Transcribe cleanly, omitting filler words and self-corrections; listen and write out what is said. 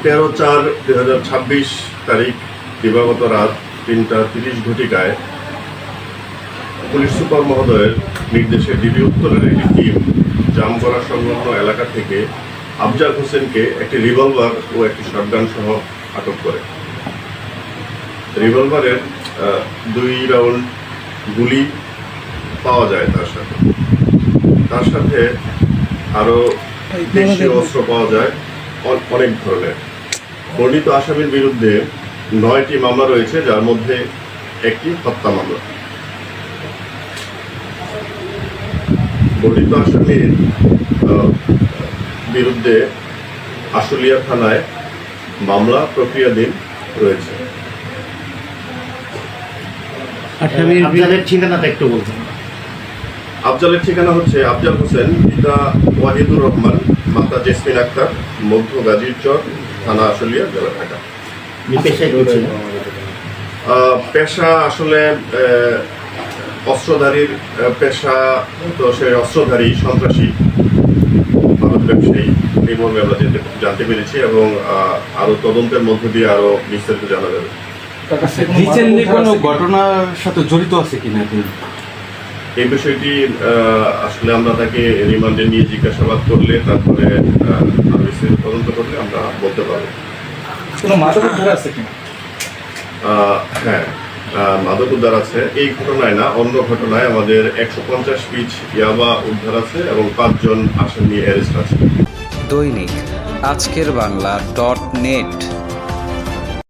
13/4/2026 তারিখ দিবাগত রাত 3:30 ঘটিকায় পুলিশ সুপার মহোদয়ের নির্দেশে ডিবি উত্তরের একটি টিম জামগড়া সংলগ্ন এলাকা থেকে আফজাল হোসেনকে একটি রিভলভার ও একটি শটগান সহ আটক করে। রিভলভারের 2 রাউন্ড গুলি পাওয়া যায়। তার সাথে আরও দেশীয় অস্ত্র পাওয়া যায় অনেক ধরনের। বর্ণিত আসামির বিরুদ্ধে 9টি মামলা রয়েছে, যার মধ্যে একটি হত্যা মামলা। বর্ণিত আসামির বিরুদ্ধে আশুলিয়া থানায় মামলা প্রক্রিয়াধীন রয়েছে। আফজালের ঠিকানাটা একটু বলতেন। আফজালের ঠিকানা হচ্ছে আফজাল হোসেন, পিতা ওয়াহিদুর রহমান, মাতা জেসমিন আক্তার, মধ্য গাজীরচর, থানা আশুলিয়া, জেলা ঢাকা। পেশা আসলে অস্ত্রধারীর পেশা, তো সে অস্ত্রধারী সন্ত্রাসী মাদক ব্যবসায়ী, এইভাবে আমরা জানতে পেরেছি এবং আরো তদন্তের মধ্য দিয়ে আরো বিস্তারিত জানা যাবে। রিসেন্টলি কোনো ঘটনার সাথে জড়িত আছে কিনা এই বিষয়টি আসলে আমরা তাকে রিমান্ডে নিয়ে জিজ্ঞাসাবাদ করলে, তারপরে আরো বিস্তারিত তদন্ত করলে আমরা বলতে পারবো। কোনো মাদক উদ্ধার আছে কিনা? হ্যাঁ, মাদক উদ্ধার আছে। এই ঘটনায় না, অন্য ঘটনায় আমাদের 150 পিচ ইয়াবা উদ্ধার আছে এবং 5 জন আসামি অ্যারেস্ট আছে। দৈনিক আজকের বাংলা .net